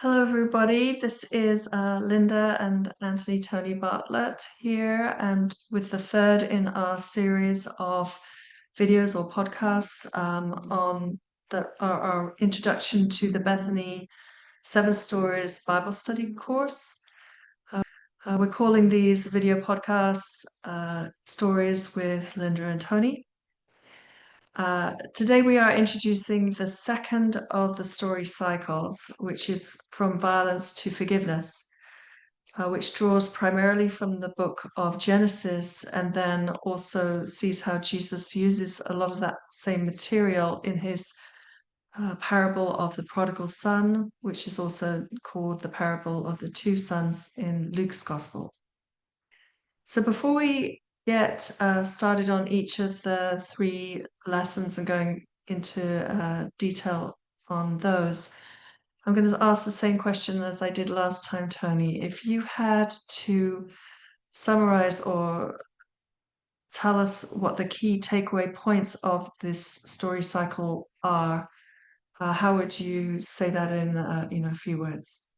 Hello, everybody. This is Linda and Anthony Tony Bartlett here, and with the third in our series of videos or podcasts on our introduction to the Bethany 7 Stories Bible Study course. We're calling these video podcasts Stories with Linda and Tony. Today we are introducing the second of the story cycles, which is From Violence to Forgiveness, which draws primarily from the book of Genesis and then also sees how Jesus uses a lot of that same material in his parable of the prodigal son, which is also called the parable of the two sons in Luke's gospel. So before we get started on each of the three lessons and going into detail on those, I'm going to ask the same question as I did last time, Tony. If you had to summarize or tell us what the key takeaway points of this story cycle are, how would you say that in a few words?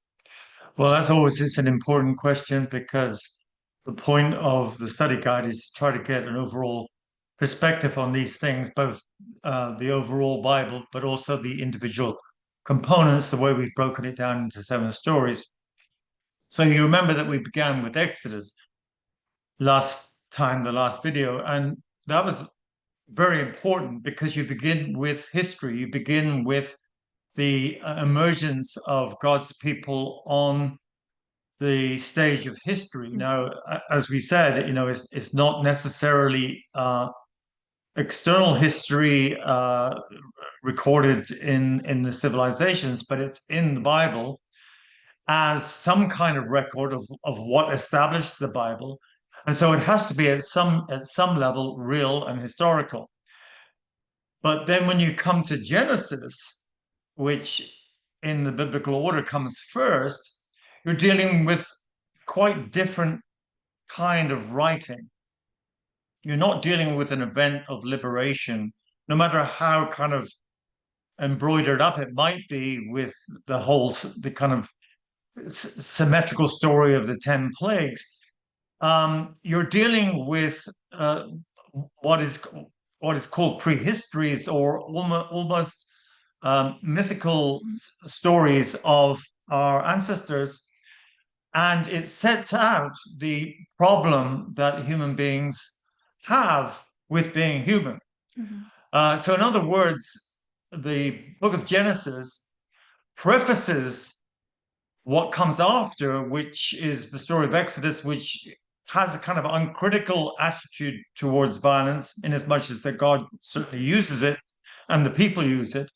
Well, as always, it's an important question because the point of the study guide is to try to get an overall perspective on these things, both the overall Bible, but also the individual components, the way we've broken it down into 7 stories. So you remember that we began with Exodus last time, the last video, and that was very important because you begin with history, you begin with the emergence of God's people on the stage of history. Now, as we said, it's not necessarily external history recorded in the civilizations, but it's in the Bible as some kind of record of what established the Bible. And so it has to be at some level real and historical. But then when you come to Genesis, which in the biblical order comes first, you're dealing with quite different kind of writing. You're not dealing with an event of liberation, no matter how kind of embroidered up it might be with the kind of symmetrical story of the 10 plagues. You're dealing with what is called prehistories, or almost mythical stories of our ancestors, and it sets out the problem that human beings have with being human. Mm-hmm. So in other words, the book of Genesis prefaces what comes after, which is the story of Exodus, which has a kind of uncritical attitude towards violence, in as much as that God certainly uses it and the people use it.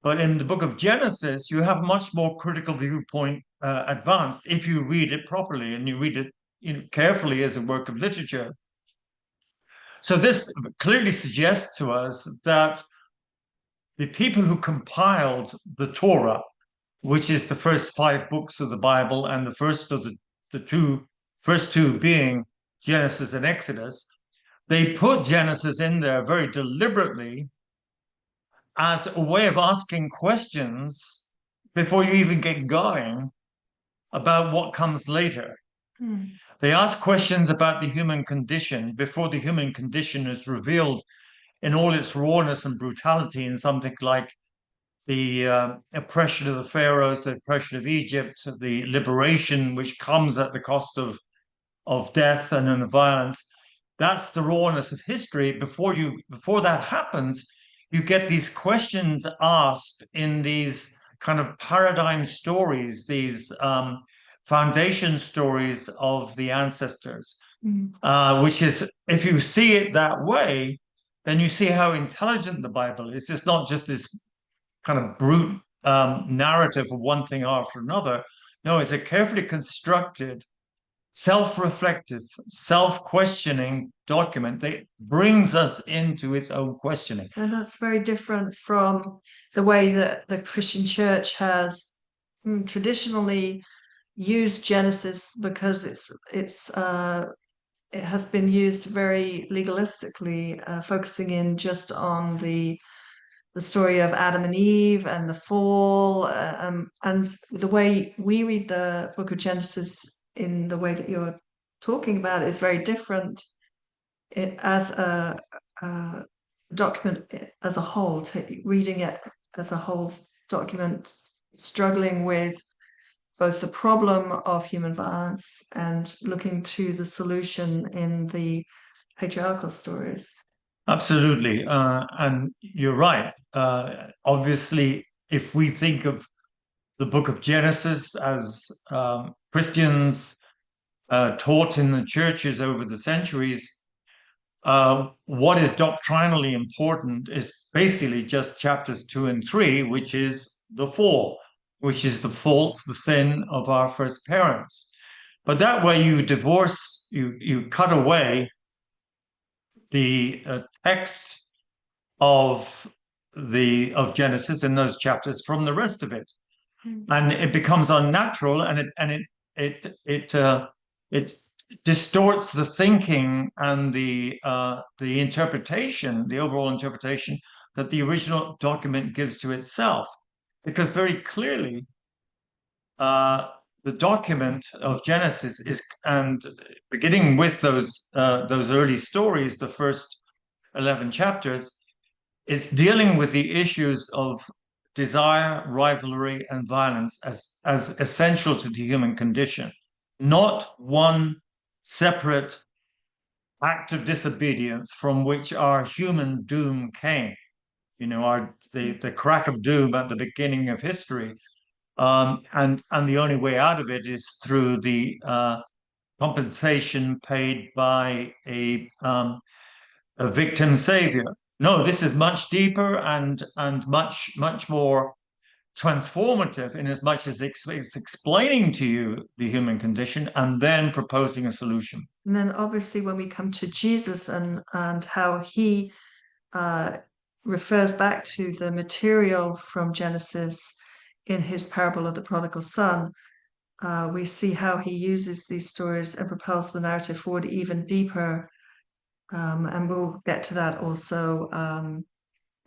But in the book of Genesis, you have a much more critical viewpoint advanced if you read it properly and you read it carefully as a work of literature. So this clearly suggests to us that the people who compiled the Torah, which is the first 5 books of the Bible, and the first of the first two being Genesis and Exodus, they put Genesis in there very deliberately as a way of asking questions before you even get going about what comes later. They ask questions about the human condition before the human condition is revealed in all its rawness and brutality in something like the oppression of the pharaohs, the oppression of Egypt, the liberation which comes at the cost of death and violence. That's the rawness of history. Before that happens, you get these questions asked in these kind of paradigm stories, these foundation stories of the ancestors, which is, if you see it that way, then you see how intelligent the Bible is. It's not just this kind of brute narrative of one thing after another. No, it's a carefully constructed, self-reflective, self-questioning document that brings us into its own questioning. And that's very different from the way that the Christian church has traditionally used Genesis, because it has been used very legalistically, focusing in just on the the story of Adam and Eve and the fall, and the way we read the book of Genesis in the way that you're talking about is very different as a document as a whole, reading it as a whole document, struggling with both the problem of human violence and looking to the solution in the patriarchal stories. Absolutely. And you're right. Obviously, if we think of the book of Genesis as Christians taught in the churches over the centuries, what is doctrinally important is basically just chapters 2 and 3, which is the fall, which is the fault, the sin of our first parents. But that way you cut away the text of Genesis in those chapters from the rest of it, and it becomes unnatural, and it distorts the thinking and the interpretation, the overall interpretation that the original document gives to itself, because very clearly the document of Genesis is, and beginning with those early stories, the first 11 chapters, is dealing with the issues of desire, rivalry, and violence as essential to the human condition, not one separate act of disobedience from which our human doom came. You know, the crack of doom at the beginning of history, and the only way out of it is through the compensation paid by a victim savior. No, this is much deeper and much more transformative, in as much as it's explaining to you the human condition and then proposing a solution. And then obviously when we come to Jesus and how he refers back to the material from Genesis in his parable of the prodigal son, we see how he uses these stories and propels the narrative forward even deeper. And we'll get to that also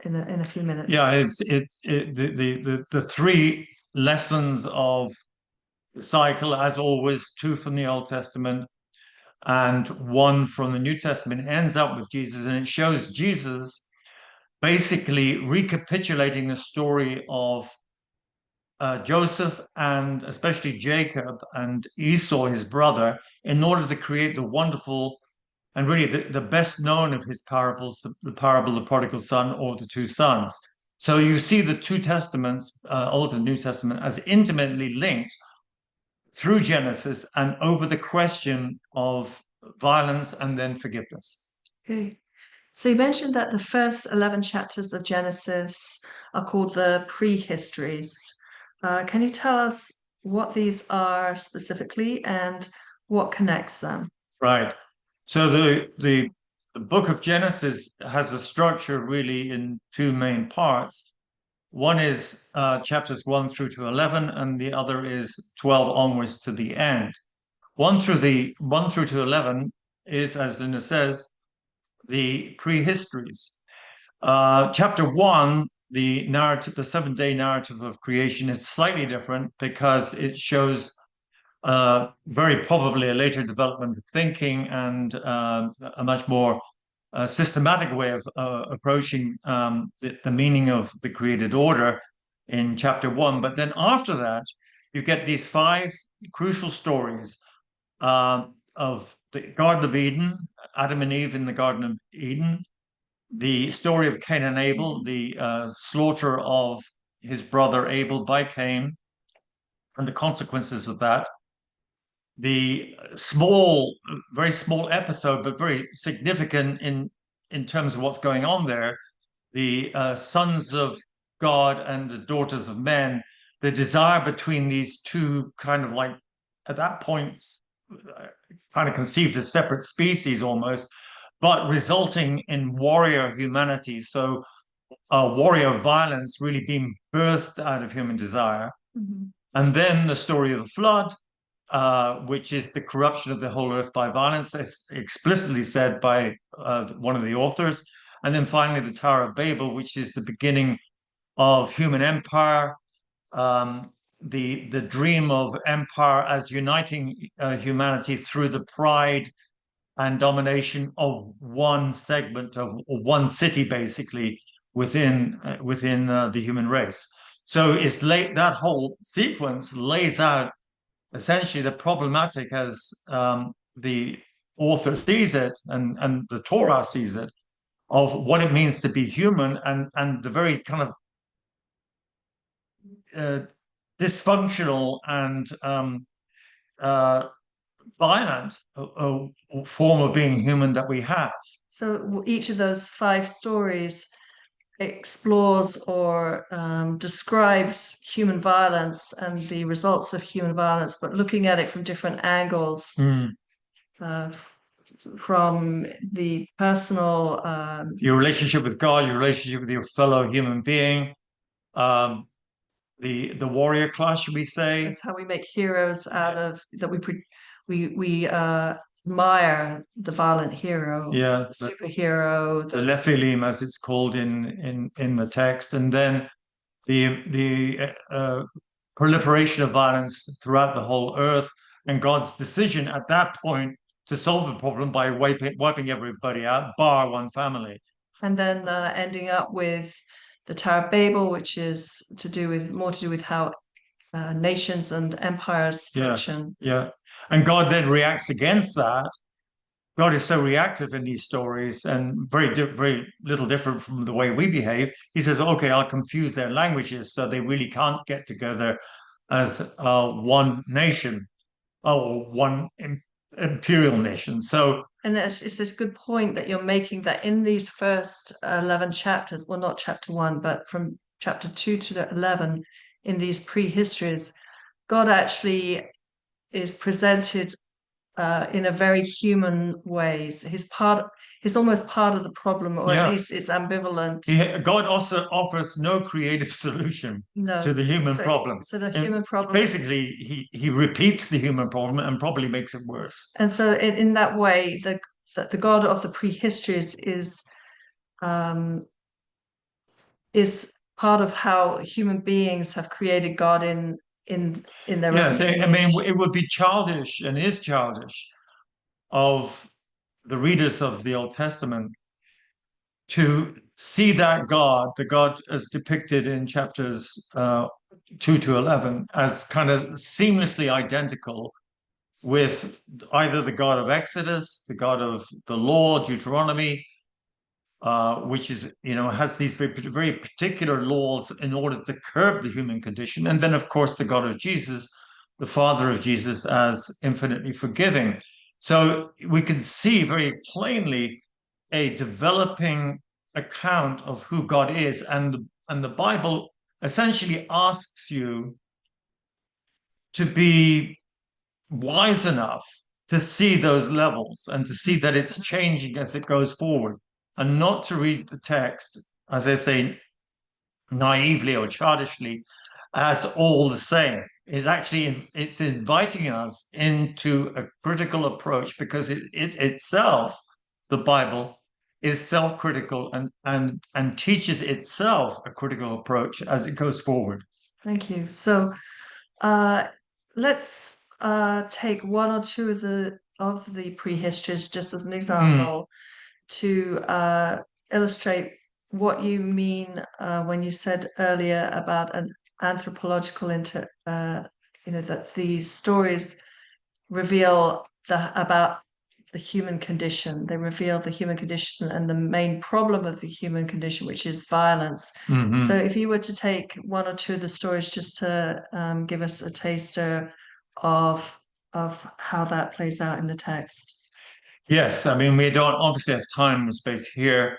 in a few minutes. Yeah, the three lessons of the cycle, as always, two from the Old Testament and one from the New Testament, ends up with Jesus, and it shows Jesus basically recapitulating the story of Joseph and especially Jacob and Esau, his brother, in order to create the wonderful and really the best known of his parables, the parable of the prodigal son or the two sons. So you see the two testaments, Old and New Testament, as intimately linked through Genesis and over the question of violence and then forgiveness. Okay. So you mentioned that the first 11 chapters of Genesis are called the prehistories. Can you tell us what these are specifically and what connects them? Right. So the book of Genesis has a structure really in two main parts. One is chapters 1 through to 11, and the other is 12 onwards to the end. 1 through to 11 is, as Linda says, the prehistories. Chapter 1, the narrative, the 7-day narrative of creation, is slightly different because it shows very probably a later development of thinking and a much more systematic way of approaching the meaning of the created order in chapter 1. But then after that, you get these 5 crucial stories of the Garden of Eden, Adam and Eve in the Garden of Eden, the story of Cain and Abel, the slaughter of his brother Abel by Cain, and the consequences of that. The very small episode, but very significant in terms of what's going on there. The sons of God and the daughters of men, the desire between these two kind of like, at that point, kind of conceived as separate species almost, but resulting in warrior humanity. So warrior violence really being birthed out of human desire. Mm-hmm. And then the story of the flood, which is the corruption of the whole earth by violence, as explicitly said by one of the authors. And then finally, the Tower of Babel, which is the beginning of human empire, the dream of empire as uniting humanity through the pride and domination of one segment of one city, basically within the human race. So it's that whole sequence lays out essentially the problematic as the author sees it and the Torah sees it of what it means to be human and the very kind of dysfunctional and violent form of being human that we have. So each of those 5 stories explores or describes human violence and the results of human violence, but looking at it from different angles. From the personal your relationship with God, your relationship with your fellow human being, the warrior class, should we say? That's how we make heroes out of that. We admire the violent hero, the superhero, the Nephilim, as it's called in the text, and then the proliferation of violence throughout the whole earth, and God's decision at that point to solve the problem by wiping everybody out, bar one family. And then ending up with the Tower of Babel, which is more to do with how nations and empires function. Yeah. And God then reacts against that. God is so reactive in these stories and very little different from the way we behave. He says, okay, I'll confuse their languages so they really can't get together as one nation or one imperial nation. So, and it's this good point that you're making, that in these first 11 chapters, well, not chapter 1, but from chapter 2 to 11, in these prehistories, God actually is presented in a very human ways. He's almost part of the problem, or at least it's ambivalent. God also offers no creative solution to the human problem. So the human problem, basically, he repeats the human problem and probably makes it worse. And so in that way, the God of the prehistories is part of how human beings have created God in their own image. I mean, it would be childish and is childish of the readers of the Old Testament to see that God, the God as depicted in chapters 2 to 11, as kind of seamlessly identical with either the God of Exodus, the God of the law, Deuteronomy, which is, has these very particular laws in order to curb the human condition. And then, of course, the God of Jesus, the Father of Jesus, as infinitely forgiving. So we can see very plainly a developing account of who God is. And the Bible essentially asks you to be wise enough to see those levels and to see that it's changing as it goes forward, and not to read the text, as I say, naively or childishly, as all the same. It's inviting us into a critical approach, because it itself, the Bible, is self-critical and teaches itself a critical approach as it goes forward. Thank you. So let's take one or two of the prehistories just as an example to illustrate what you mean when you said earlier about an anthropological that these stories reveal about the human condition. They reveal the human condition and the main problem of the human condition, which is violence. So if you were to take one or two of the stories just to give us a taster of how that plays out in the text. Yes, I mean, we don't obviously have time and space here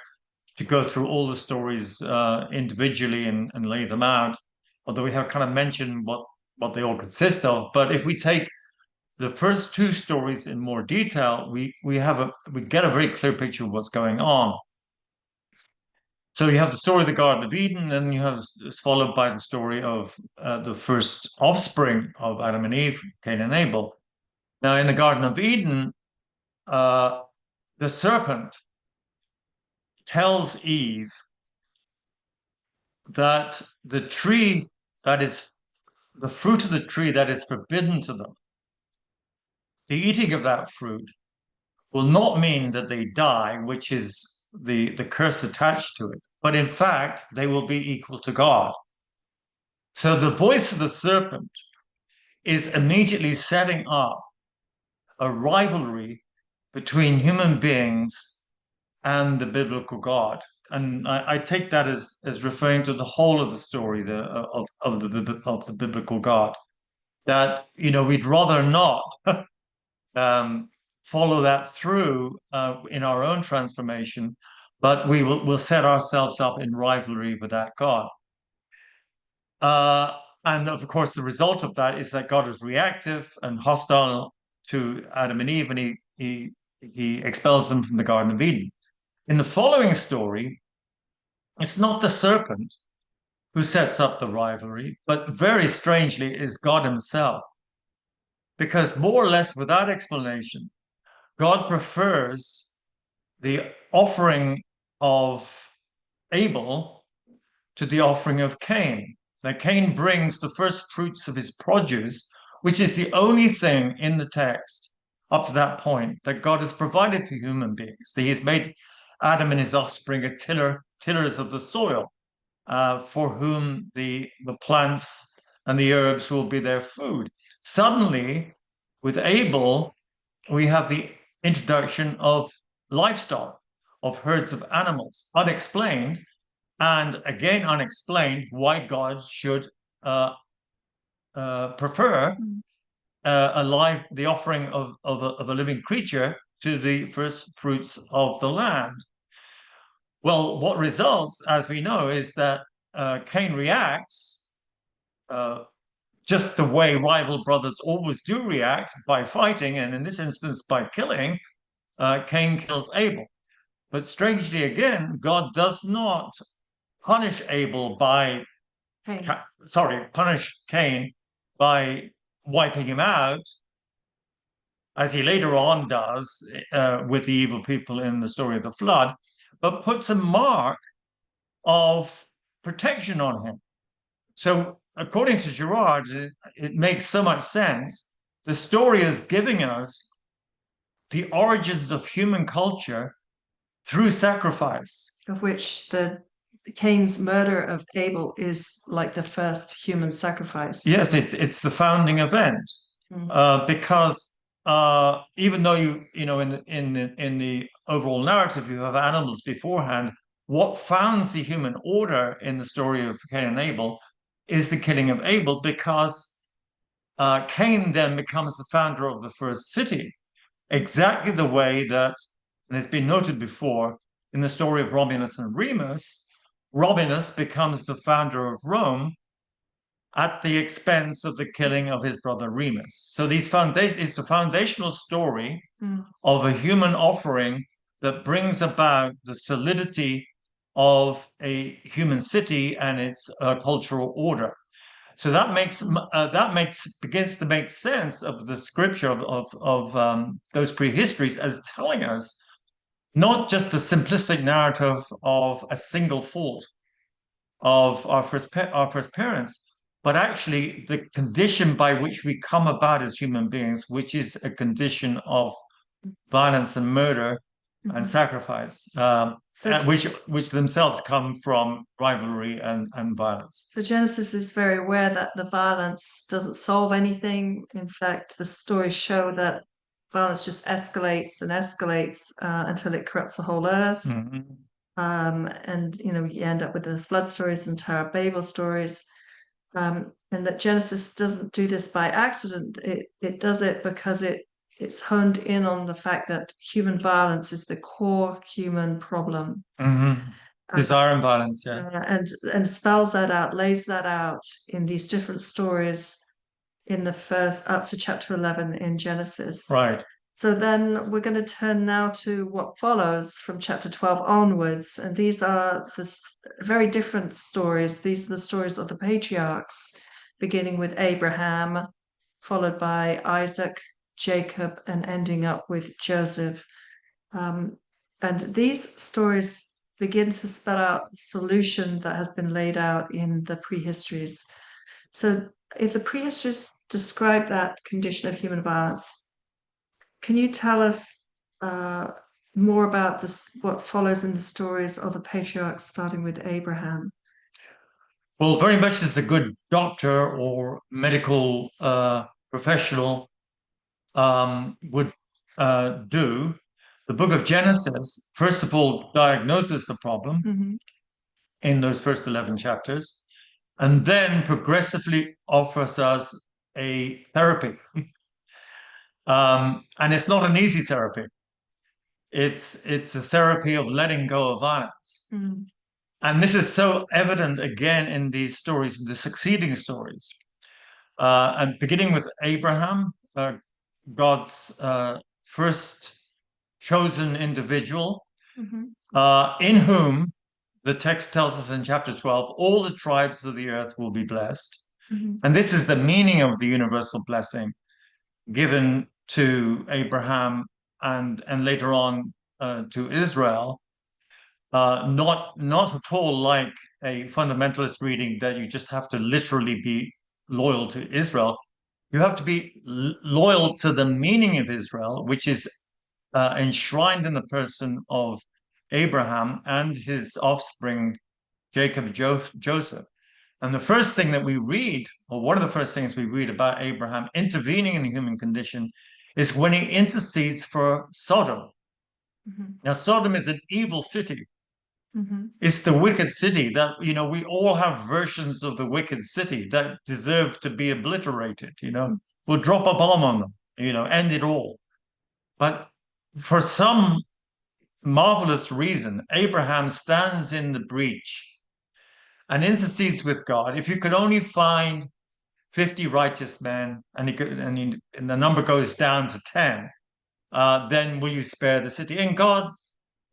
to go through all the stories individually and lay them out, although we have kind of mentioned what they all consist of. But if we take the first 2 stories in more detail, we get a very clear picture of what's going on. So you have the story of the Garden of Eden, and you have it's followed by the story of the first offspring of Adam and Eve, Cain and Abel. Now, in the Garden of Eden, the serpent tells Eve that the tree that is the fruit of the tree that is forbidden to them, the eating of that fruit will not mean that they die, which is the curse attached to it, but in fact, they will be equal to God. So the voice of the serpent is immediately setting up a rivalry between human beings and the biblical God. And I take that as referring to the whole of the story of the biblical God. That, we'd rather not follow that through in our own transformation, but we'll set ourselves up in rivalry with that God. And of course, the result of that is that God is reactive and hostile to Adam and Eve, and he expels them from the Garden of Eden. In the following story, it's not the serpent who sets up the rivalry, but very strangely is God himself. Because more or less without explanation, God prefers the offering of Abel to the offering of Cain. Now, Cain brings the first fruits of his produce, which is the only thing in the text up to that point that God has provided for human beings. That he's made Adam and his offspring a tillers of the soil, for whom the plants and the herbs will be their food. Suddenly, with Abel, we have the introduction of livestock, of herds of animals, unexplained, and again unexplained why God should prefer the offering of a living creature to the first fruits of the land. Well, what results, as we know, is that Cain reacts just the way rival brothers always do react, by fighting, and in this instance by killing. Cain kills Abel. But strangely again, God does not punish punish Cain by wiping him out, as he later on does with the evil people in the story of the flood, but puts a mark of protection on him. So according to Girard, it makes so much sense. The story is giving us the origins of human culture through sacrifice. Of which the Cain's murder of Abel is like the first human sacrifice. Yes, it's the founding event. Because even though in the overall narrative you have animals beforehand, what founds the human order in the story of Cain and Abel is the killing of Abel, because Cain then becomes the founder of the first city, exactly the way that, and has been noted before in the story of Romulus and Remus, Romulus becomes the founder of Rome at the expense of the killing of his brother Remus. So it's the foundational story of a human offering that brings about the solidity of a human city and its cultural order. So that begins to make sense of the scripture of those prehistories as telling us not just a simplistic narrative of a single fault of our first parents, but actually the condition by which we come about as human beings, which is a condition of violence and murder and sacrifice, which themselves come from rivalry and violence. So Genesis is very aware that the violence doesn't solve anything. In fact, the stories show that violence just escalates and escalates until it corrupts the whole earth. And you end up with the flood stories and Tower of Babel stories. And that Genesis doesn't do this by accident. It does it because it's honed in on the fact that human violence is the core human problem. Desire and violence, yeah. And spells that out, lays that out in these different stories in the first, up to chapter 11 in Genesis. Right. So then we're going to turn now to what follows from chapter 12 onwards. And these are the very different stories. These are the stories of the patriarchs, beginning with Abraham, followed by Isaac, Jacob, and ending up with Joseph. And these stories begin to spell out the solution that has been laid out in the prehistories. So, if the prehistories describe that condition of human violence, can you tell us more about this? What follows in the stories of the patriarchs, starting with Abraham? Well, very much as a good doctor or medical professional would do, the book of Genesis, first of all, diagnoses the problem in those first 11 chapters, and then progressively offers us a therapy. And it's not an easy therapy. It's a therapy of letting go of violence. And this is so evident again in these stories, the succeeding stories. And beginning with Abraham, God's first chosen individual, in whom the text tells us in chapter 12, all the tribes of the earth will be blessed. And this is the meaning of the universal blessing given to Abraham and later on to Israel. Not at all like a fundamentalist reading that you just have to literally be loyal to Israel. You have to be loyal to the meaning of Israel, which is enshrined in the person of Abraham and his offspring, Jacob, Joseph. And the first thing that we read, or one of the first things we read about Abraham intervening in the human condition, is when he intercedes for Sodom. Now, Sodom is an evil city. It's the wicked city that, we all have versions of the wicked city that deserve to be obliterated, We'll drop a bomb on them, end it all. But for some marvelous reason, Abraham stands in the breach and intercedes with God. If you could only find 50 righteous men and the number goes down to 10, then will you spare the city? And God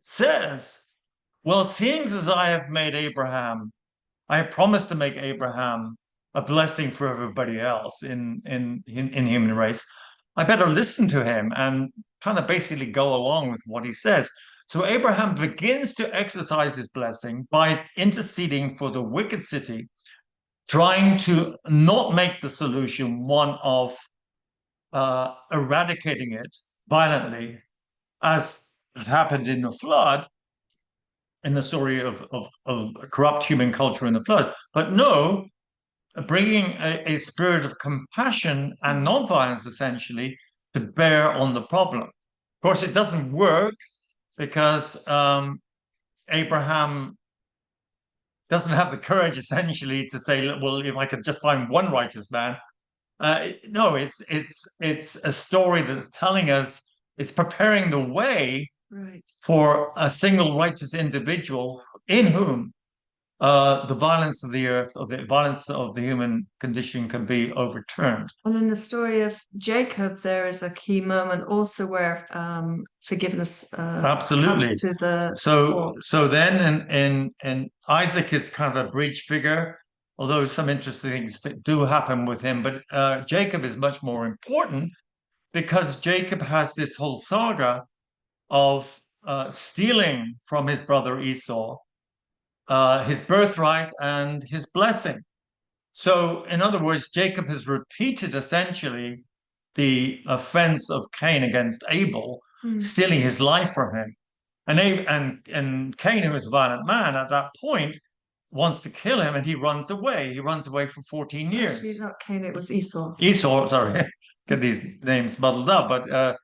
says, well, seeing as I have made Abraham, I have promised to make Abraham a blessing for everybody else in human race. I better listen to him and kind of basically go along with what he says. So Abraham begins to exercise his blessing by interceding for the wicked city, trying to not make the solution one of eradicating it violently, as it happened in the flood, in the story of corrupt human culture in the flood, but no, bringing a spirit of compassion and nonviolence essentially to bear on the problem. Of course, it doesn't work because Abraham doesn't have the courage essentially to say, well, if I could just find one righteous man. No, it's a story that's telling us, it's preparing the way for a single righteous individual in whom the violence of the earth, or the violence of the human condition, can be overturned. And in the story of Jacob, there is a key moment also where forgiveness absolutely comes to the so then in Isaac is kind of a bridge figure, although some interesting things that do happen with him. But Jacob is much more important because Jacob has this whole saga of stealing from his brother Esau his birthright and his blessing. So, in other words, Jacob has repeated essentially the offense of Cain against Abel, stealing his life from him. And Cain, who is a violent man at that point, wants to kill him, and he runs away. He runs away for 14 years. Actually, not Cain, it was Esau. Esau, sorry, get these names muddled up. But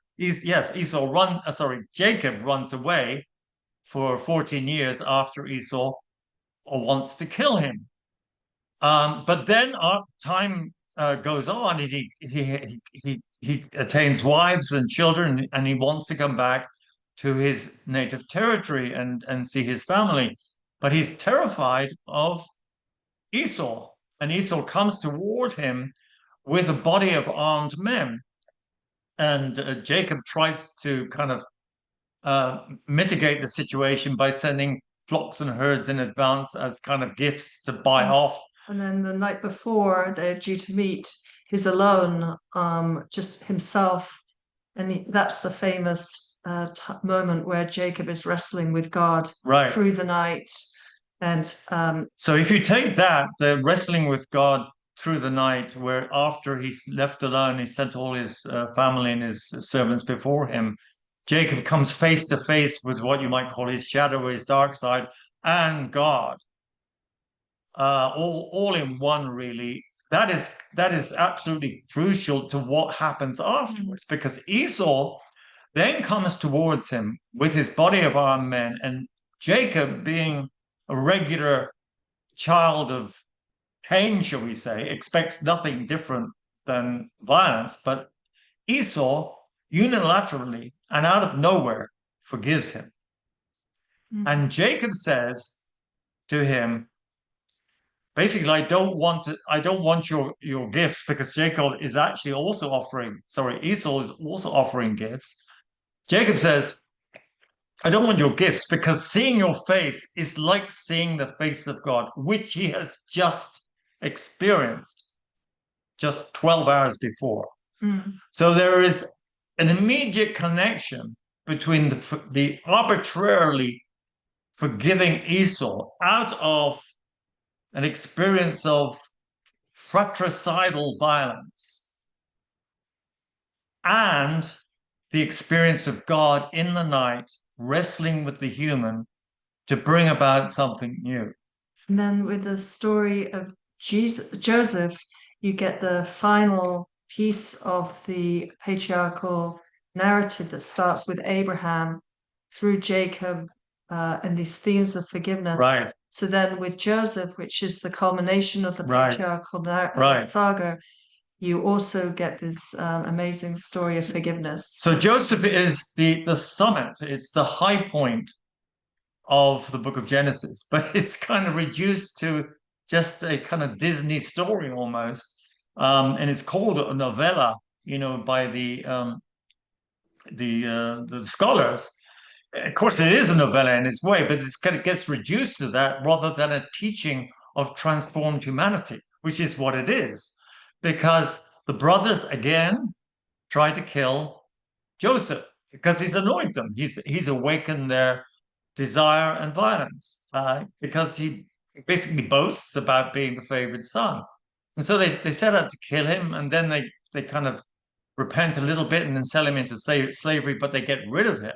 Jacob runs away for 14 years after Esau wants to kill him. But then time goes on. He attains wives and children, and he wants to come back to his native territory and see his family. But he's terrified of Esau, and Esau comes toward him with a body of armed men. And Jacob tries to kind of mitigate the situation by sending flocks and herds in advance as kind of gifts to buy off. And then the night before they're due to meet, he's alone, just himself. And that's the famous moment where Jacob is wrestling with God Right. through the night. And So if you take that, the wrestling with God through the night, where after he's left alone, he sent all his family and his servants before him, Jacob comes face to face with what you might call his shadow, his dark side, and God, all in one, really. That is absolutely crucial to what happens afterwards, because Esau then comes towards him with his body of armed men, and Jacob, being a regular child of Cain, shall we say, expects nothing different than violence, but Esau unilaterally and out of nowhere forgives him. And Jacob says to him, basically, I don't want your gifts, because Jacob is actually also Esau is also offering gifts. Jacob says, I don't want your gifts, because seeing your face is like seeing the face of God, which he has just experienced just 12 hours before. So there is an immediate connection between the arbitrarily forgiving Esau out of an experience of fratricidal violence and the experience of God in the night wrestling with the human to bring about something new. And then with the story of Joseph, you get the final piece of the patriarchal narrative that starts with Abraham through Jacob and these themes of forgiveness. Right. So then with Joseph, which is the culmination of the Right. patriarchal Right. saga, you also get this amazing story of forgiveness. So Joseph is the summit. It's the high point of the book of Genesis, but it's kind of reduced to just a kind of Disney story almost. And it's called a novella, by the scholars. Of course, it is a novella in its way, but it kind of gets reduced to that rather than a teaching of transformed humanity, which is what it is. Because the brothers, again, try to kill Joseph because he's annoyed them. He's awakened their desire and violence because he basically boasts about being the favorite son. And so they set out to kill him, and then they kind of repent a little bit and then sell him into slavery, but they get rid of him.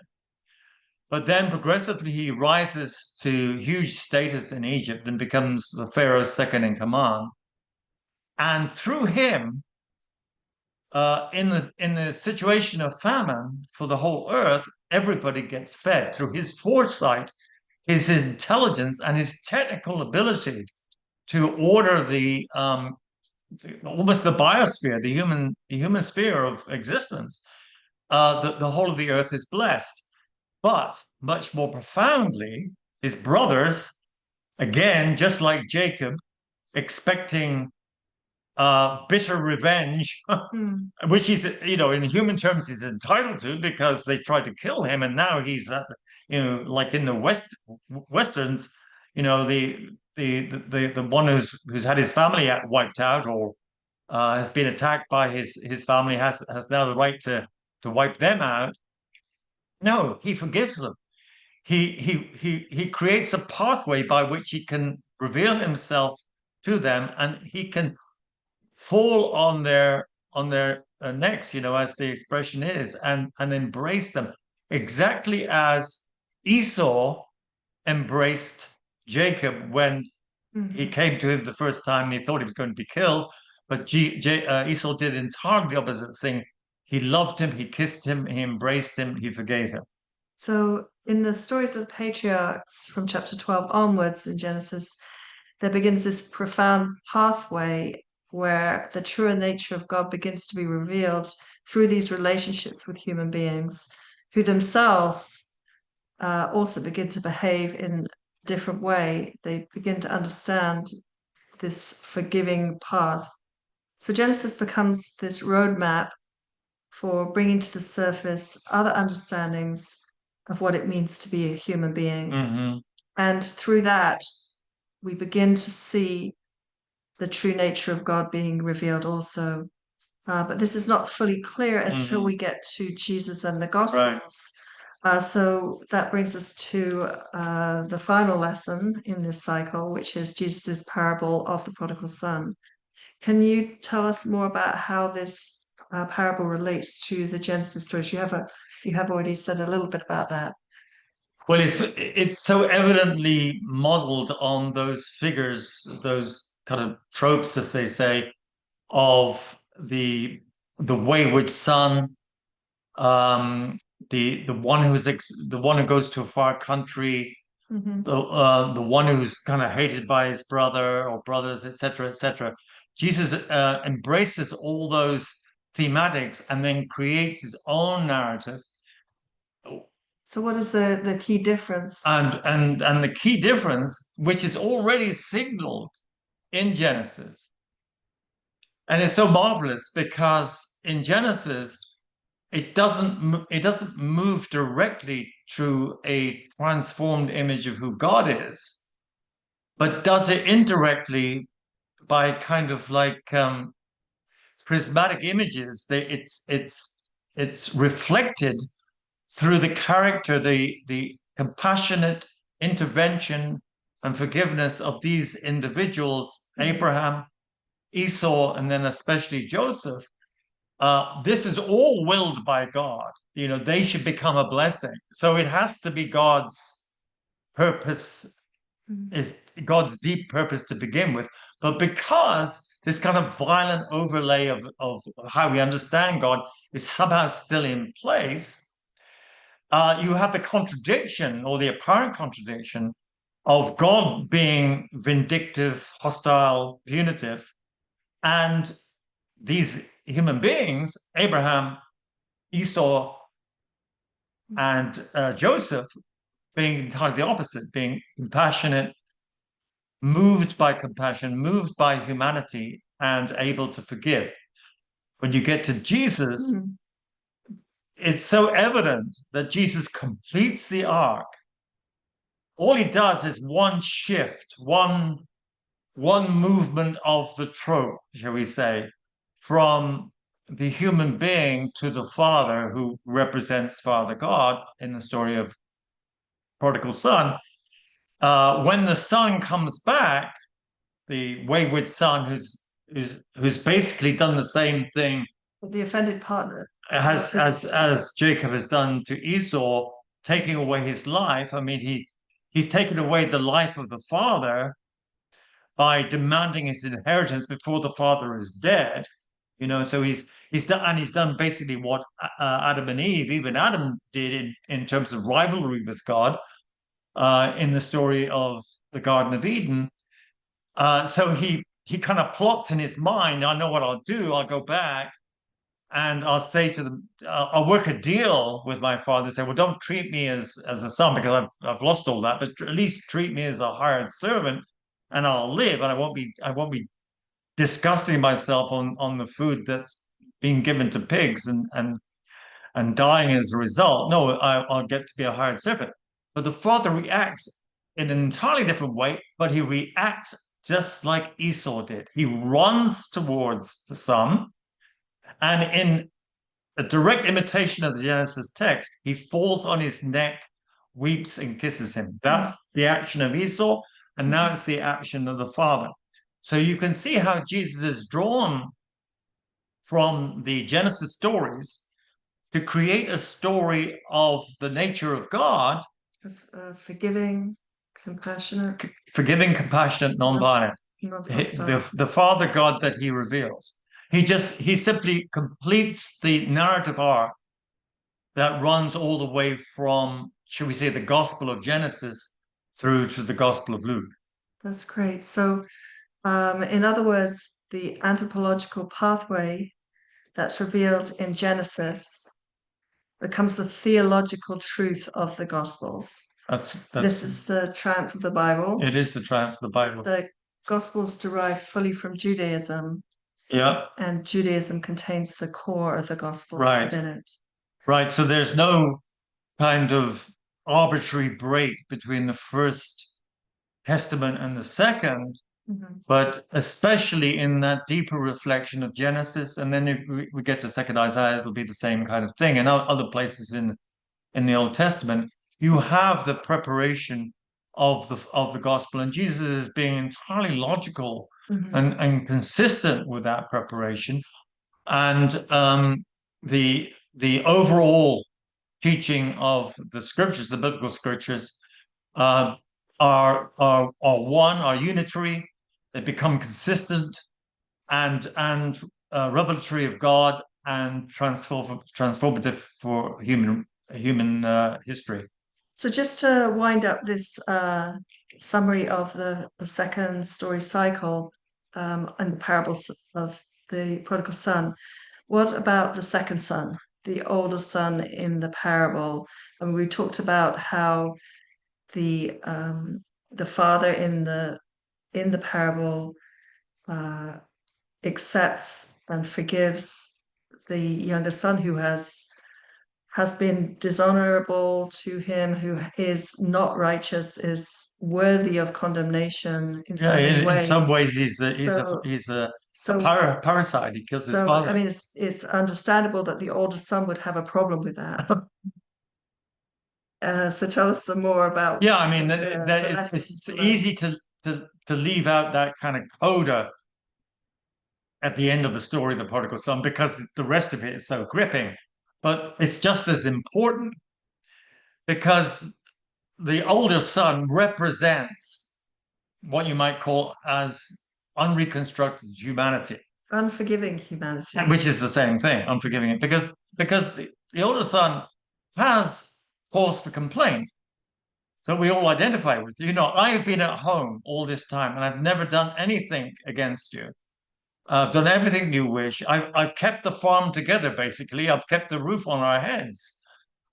But then progressively he rises to huge status in Egypt and becomes the Pharaoh's second in command. And through him, in the situation of famine for the whole earth, everybody gets fed through his foresight, his intelligence, and his technical ability to order almost the biosphere, the human sphere of existence. The whole of the earth is blessed. But much more profoundly, his brothers, again, just like Jacob, expecting bitter revenge, which he's, in human terms, he's entitled to because they tried to kill him, and now he's, like in the westerns, the one who's had his family wiped out or has been attacked by his family has now the right to wipe them out. No, he forgives them. He creates a pathway by which he can reveal himself to them, and he can fall on their necks, as the expression is, and embrace them exactly as Esau embraced Jacob when he came to him the first time. He thought he was going to be killed, but Esau did entirely the opposite thing. He loved him, he kissed him, he embraced him, he forgave him. So in the stories of the patriarchs from chapter 12 onwards in Genesis, there begins this profound pathway where the truer nature of God begins to be revealed through these relationships with human beings who themselves also begin to behave in a different way. They begin to understand this forgiving path. So Genesis becomes this roadmap for bringing to the surface other understandings of what it means to be a human being. Mm-hmm. And through that, we begin to see the true nature of God being revealed also. But this is not fully clear until we get to Jesus and the Gospels. So that brings us to the final lesson in this cycle, which is Jesus' parable of the prodigal son. Can you tell us more about how this parable relates to the Genesis stories? You have already said a little bit about that. Well, it's so evidently modeled on those figures, those kind of tropes, as they say, of the wayward son, um, the one who goes to a far country, the one who's kind of hated by his brother or brothers, etc., etc. Jesus embraces all those thematics and then creates his own narrative. So what is the key difference? And the key difference, which is already signaled in Genesis, and it's so marvelous because in Genesis it doesn't move directly to a transformed image of who God is, but does it indirectly by kind of like prismatic images. It's reflected through the character, the compassionate intervention and forgiveness of these individuals, Abraham, Esau, and then especially Joseph. This is all willed by God. You know, they should become a blessing. So it has to be God's purpose, is God's deep purpose to begin with. But because this kind of violent overlay of how we understand God is somehow still in place, you have the contradiction or the apparent contradiction of God being vindictive, hostile, punitive, and these human beings, Abraham, Esau, and Joseph, being entirely the opposite, being compassionate, moved by compassion, moved by humanity, and able to forgive. When you get to Jesus, it's so evident that Jesus completes the arc. All he does is one shift, one movement of the trope, shall we say, from the human being to the Father, who represents Father God in the story of prodigal son. When the son comes back, the wayward son, who's basically done the same thing The offended partner. as Jacob has done to Esau, taking away his life. I mean, he's taken away the life of the father by demanding his inheritance before the father is dead. You know, so he's done basically what Adam and Eve, even Adam, did in terms of rivalry with God in the story of the Garden of Eden. So he kind of plots in his mind, I know what I'll do. I'll go back and I'll say to them, I'll work a deal with my father. Say, well, don't treat me as a son because I've lost all that, but at least treat me as a hired servant, and I'll live, and I won't be disgusting myself on the food that's being given to pigs and dying as a result. No, I'll get to be a hired servant. But the father reacts in an entirely different way, but he reacts just like Esau did. He runs towards the son, and in a direct imitation of the Genesis text, he falls on his neck, weeps, and kisses him. That's the action of Esau, and now it's the action of the father. So you can see how Jesus is drawn from the Genesis stories to create a story of the nature of God. Forgiving, compassionate, nonviolent. not The Father God that he reveals. He simply completes the narrative arc that runs all the way from, shall we say, the Gospel of Genesis through to the Gospel of Luke. That's great. So, in other words, the anthropological pathway that's revealed in Genesis becomes the theological truth of the Gospels. This is the triumph of the Bible. It is the triumph of the Bible. The Gospels derive fully from Judaism. Yeah. And Judaism contains the core of the Gospel within it. Right. So there's no kind of arbitrary break between the first testament and the second, but especially in that deeper reflection of Genesis. And then if we get to second Isaiah, it'll be the same kind of thing. And other places in in the Old Testament, you have the preparation of the gospel, and Jesus is being entirely logical and consistent with that preparation. And the overall teaching of the scriptures, the biblical scriptures, uh, are unitary. They become consistent and revelatory of God and transformative for human history. So just to wind up this summary of the second story cycle and the parables of the prodigal son, what about the second son, the older son in the parable? And we talked about how the father in the parable accepts and forgives the younger son who has been dishonorable to him, who is not righteous, is worthy of condemnation in so many ways. In some ways, he's a parasite. He kills his father. I mean, it's understandable that the older son would have a problem with that. So tell us some more about. Yeah, I mean, it's easy to leave out that kind of coda at the end of the story, the prodigal son, because the rest of it is so gripping. But it's just as important because the older son represents what you might call as unreconstructed humanity. Unforgiving humanity. Which is the same thing, unforgiving it, because the older son has cause for complaint that we all identify with. You know, I've been at home all this time and I've never done anything against you. I've done everything you wish. I've kept the farm together, basically. I've kept the roof on our heads.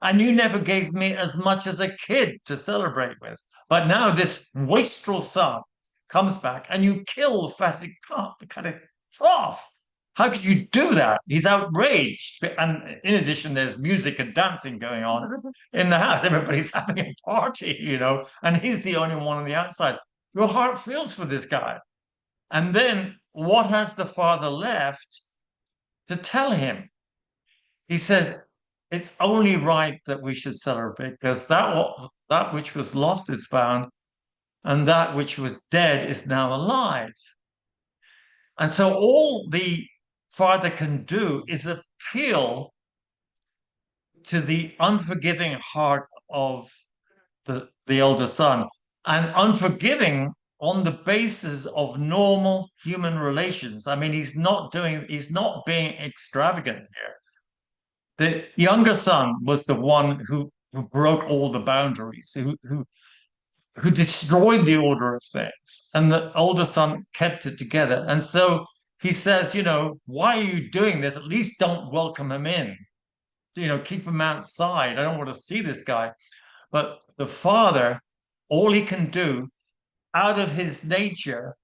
And you never gave me as much as a kid to celebrate with. But now this wastrel son comes back and you kill the fatted calf to cut it off. How could you do that? He's outraged. And in addition, there's music and dancing going on in the house. Everybody's having a party, you know, and he's the only one on the outside. Your heart feels for this guy. And then what has the father left to tell him? He says, it's only right that we should celebrate because that which was lost is found and that which was dead is now alive. And so all the father can do is appeal to the unforgiving heart of the older son, and unforgiving on the basis of normal human relations. I mean, he's not being extravagant here. The younger son was the one who broke all the boundaries, who destroyed the order of things, and the older son kept it together. And so he says, you know, why are you doing this? At least don't welcome him in. You know, keep him outside. I don't want to see this guy. But the father, all he can do out of his nature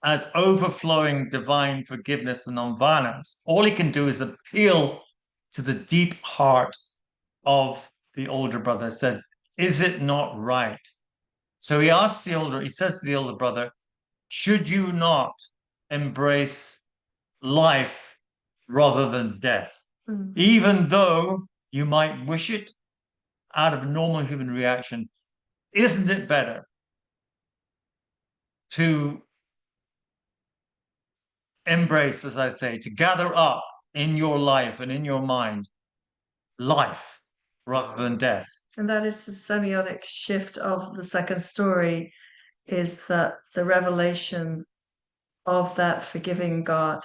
as overflowing divine forgiveness and nonviolence, all he can do is appeal to the deep heart of the older brother. Said, is it not right? So he says to the older brother, should you not embrace life rather than death? Even though you might wish it out of normal human reaction, isn't it better to embrace, as I say, to gather up in your life and in your mind life rather than death? And that is the semiotic shift of the second story, is that the revelation of that forgiving God,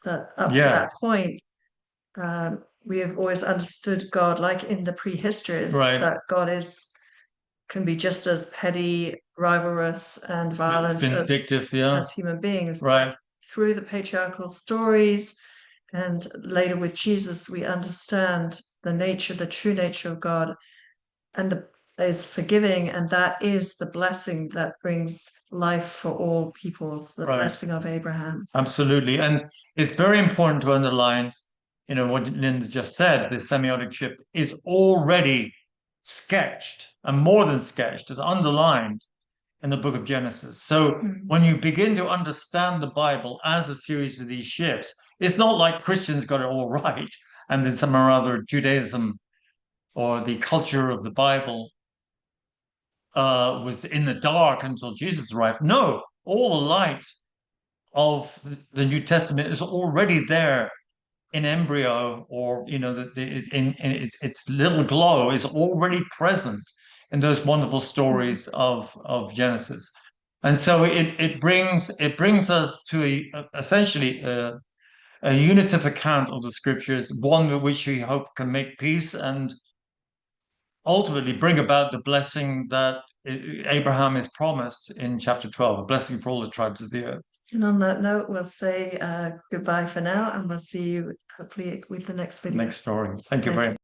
that up to that point, we have always understood God, like in the prehistory, that God can be just as petty, rivalrous, and violent vindictive, as human beings. Right. Through the patriarchal stories, and later with Jesus, we understand the true nature of God, and is forgiving, and that is the blessing that brings life for all peoples, the blessing of Abraham. Absolutely. And it's very important to underline, you know, what Linda just said, the semiotic shift is already sketched, and more than sketched, is underlined in the book of Genesis. So when you begin to understand the Bible as a series of these shifts, it's not like Christians got it all right and then some or other Judaism or the culture of the Bible was in the dark until Jesus arrived. No, all the light of the New Testament is already there in embryo, or in its little glow is already present in those wonderful stories of Genesis. And so it brings us to essentially a unitive account of the scriptures, one with which we hope can make peace and ultimately bring about the blessing that Abraham is promised in chapter 12, a blessing for all the tribes of the earth. And on that note, we'll say goodbye for now, and we'll see you hopefully with the next video. Next story. Thank you very much.